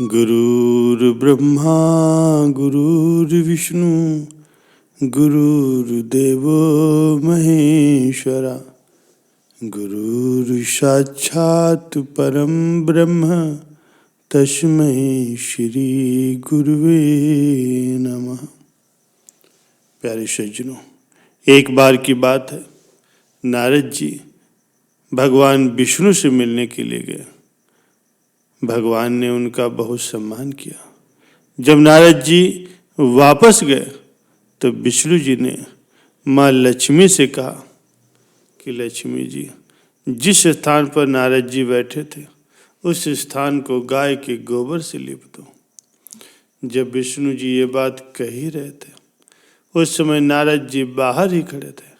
गुरुर्ब्रह्मा गुरुर्विष्णु गुरुर्देवो महेश्वरा गुरुर्साक्षात् परम ब्रह्म तस्मै श्री गुरुवे नमः। प्यारे सज्जनों, एक बार की बात है, नारद जी भगवान विष्णु से मिलने के लिए गए। भगवान ने उनका बहुत सम्मान किया। जब नारद जी वापस गए तो विष्णु जी ने माँ लक्ष्मी से कहा कि लक्ष्मी जी, जिस स्थान पर नारद जी बैठे थे उस स्थान को गाय के गोबर से लीप दो। जब विष्णु जी ये बात कह ही रहे थे, उस समय नारद जी बाहर ही खड़े थे।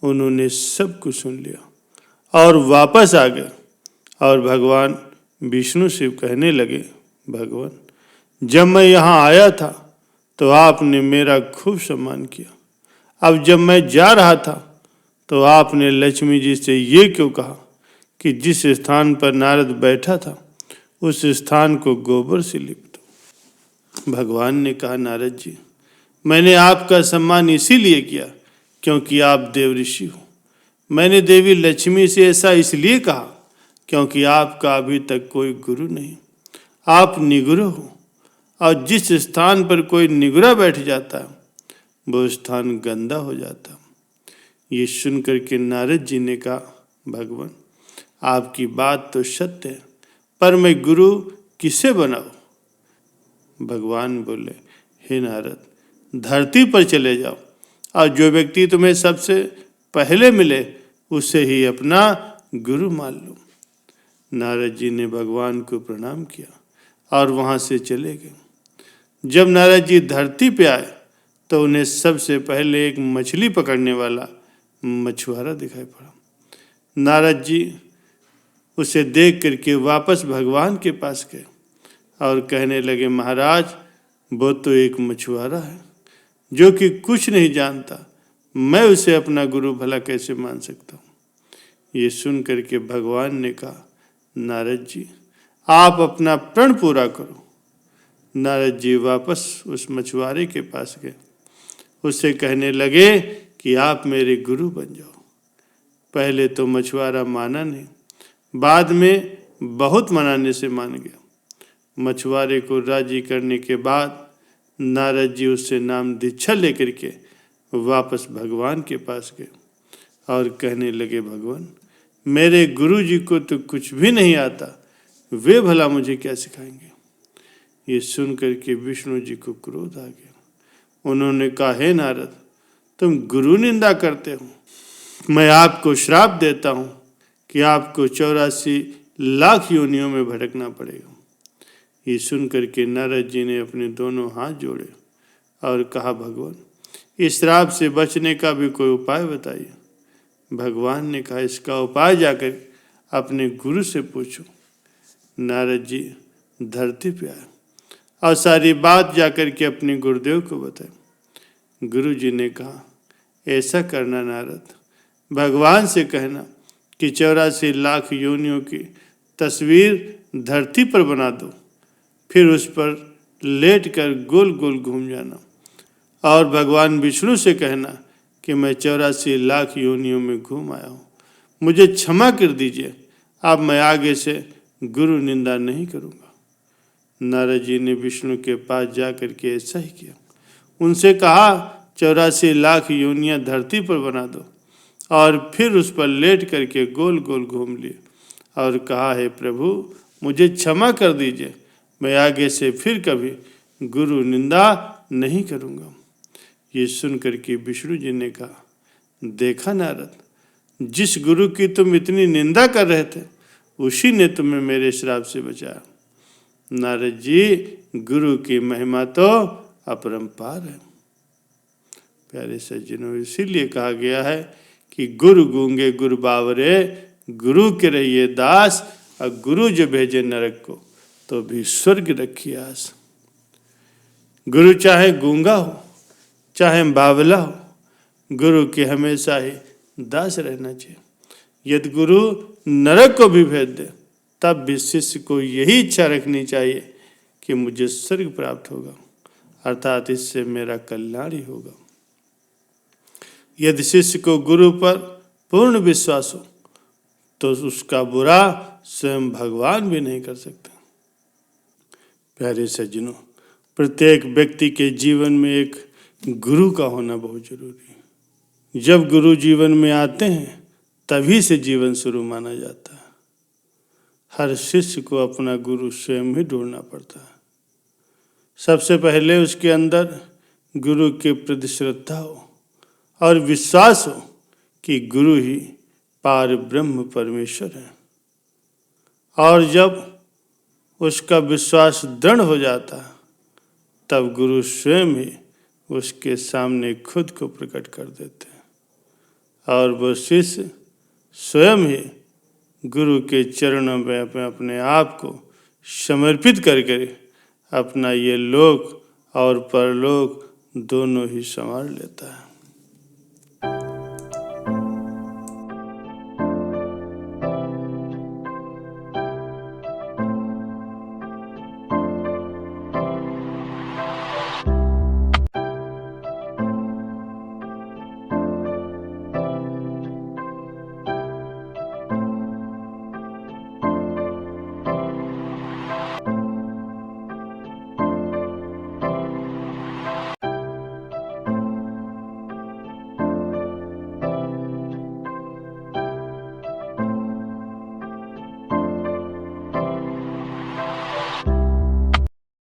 उन्होंने सब कुछ सुन लिया और वापस आ गए और भगवान विष्णु से कहने लगे, भगवान, जब मैं यहाँ आया था तो आपने मेरा खूब सम्मान किया। अब जब मैं जा रहा था तो आपने लक्ष्मी जी से ये क्यों कहा कि जिस स्थान पर नारद बैठा था उस स्थान को गोबर से लिप दो। भगवान ने कहा, नारद जी, मैंने आपका सम्मान इसीलिए किया क्योंकि आप देव ऋषि हो। मैंने देवी लक्ष्मी से ऐसा इसलिए कहा क्योंकि आपका अभी तक कोई गुरु नहीं, आप निगुरु हो, और जिस स्थान पर कोई निगुरा बैठ जाता है वो स्थान गंदा हो जाता है। ये सुनकर के नारद जी ने कहा, भगवान, आपकी बात तो सत्य है, पर मैं गुरु किसे बनाऊं? भगवान बोले, हे नारद, धरती पर चले जाओ और जो व्यक्ति तुम्हें सबसे पहले मिले उसे ही अपना गुरु मान लो। नारद जी ने भगवान को प्रणाम किया और वहाँ से चले गए। जब नारद जी धरती पे आए तो उन्हें सबसे पहले एक मछली पकड़ने वाला मछुआरा दिखाई पड़ा। नारद जी उसे देख करके वापस भगवान के पास गए और कहने लगे, महाराज, वो तो एक मछुआरा है जो कि कुछ नहीं जानता, मैं उसे अपना गुरु भला कैसे मान सकता हूँ। ये सुन करके भगवान ने कहा, नारद जी, आप अपना प्रण पूरा करो। नारद जी वापस उस मछुआरे के पास गए। उससे कहने लगे कि आप मेरे गुरु बन जाओ। पहले तो मछुआरा माना नहीं, बाद में बहुत मनाने से मान गया। मछुआरे को राजी करने के बाद नारद जी उससे नाम दीक्षा लेकर के वापस भगवान के पास गए और कहने लगे, भगवान, मेरे गुरु जी को तो कुछ भी नहीं आता, वे भला मुझे क्या सिखाएंगे। ये सुन करके विष्णु जी को क्रोध आ गया। उन्होंने कहा, हे नारद, तुम गुरु निंदा करते हो। मैं आपको श्राप देता हूँ कि आपको 84 लाख योनियों में भटकना पड़ेगा। ये सुन करके नारद जी ने अपने दोनों हाथ जोड़े और कहा, भगवान, इस श्राप से बचने का भी कोई उपाय बताइए। भगवान ने कहा, इसका उपाय जाकर अपने गुरु से पूछो। नारद जी धरती पे आए और सारी बात जाकर के अपने गुरुदेव को बताए। गुरु जी ने कहा, ऐसा करना नारद, भगवान से कहना कि 84 लाख योनियों की तस्वीर धरती पर बना दो, फिर उस पर लेट कर गोल गोल घूम जाना और भगवान विष्णु से कहना कि मैं 84 लाख योनियों में घूम आया हूँ, मुझे क्षमा कर दीजिए, अब मैं आगे से गुरु निंदा नहीं करूँगा। नारद जी ने विष्णु के पास जाकर के ऐसा ही किया। उनसे कहा, 84 लाख योनियाँ धरती पर बना दो और फिर उस पर लेट करके गोल गोल घूम लिए और कहा, हे प्रभु, मुझे क्षमा कर दीजिए, मैं आगे से फिर कभी गुरु निंदा नहीं करूँगा। ये सुन करके विष्णु जी ने कहा, देखा नारद, जिस गुरु की तुम इतनी निंदा कर रहे थे उसी ने तुम्हें मेरे श्राप से बचाया। नारद जी, गुरु की महिमा तो अपरंपार है। प्यारे सज्जनों, इसीलिए कहा गया है कि गुरु गूंगे गुरु बावरे, गुरु के रहिए दास, और गुरु जो भेजे नरक को तो भी स्वर्ग रखी आस। गुरु चाहे गूंगा हो चाहे बावला हो, गुरु के हमेशा ही दास रहना चाहिए। यदि गुरु नरक को भी भेज दे तब भी शिष्य को यही इच्छा रखनी चाहिए कि मुझे स्वर्ग प्राप्त होगा, अर्थात इससे मेरा कल्याण ही होगा। यदि शिष्य को गुरु पर पूर्ण विश्वास हो तो उसका बुरा स्वयं भगवान भी नहीं कर सकते। प्यारे सज्जनों, प्रत्येक व्यक्ति के जीवन में एक गुरु का होना बहुत जरूरी है। जब गुरु जीवन में आते हैं तभी से जीवन शुरू माना जाता है। हर शिष्य को अपना गुरु स्वयं ही ढूंढना पड़ता है। सबसे पहले उसके अंदर गुरु के प्रति श्रद्धा हो और विश्वास हो कि गुरु ही पार ब्रह्म परमेश्वर है। और जब उसका विश्वास दृढ़ हो जाता तब गुरु स्वयं ही उसके सामने खुद को प्रकट कर देते हैं और वो शिष्य स्वयं ही गुरु के चरणों में अपने आप को समर्पित करके अपना ये लोक और परलोक दोनों ही संवार लेता है।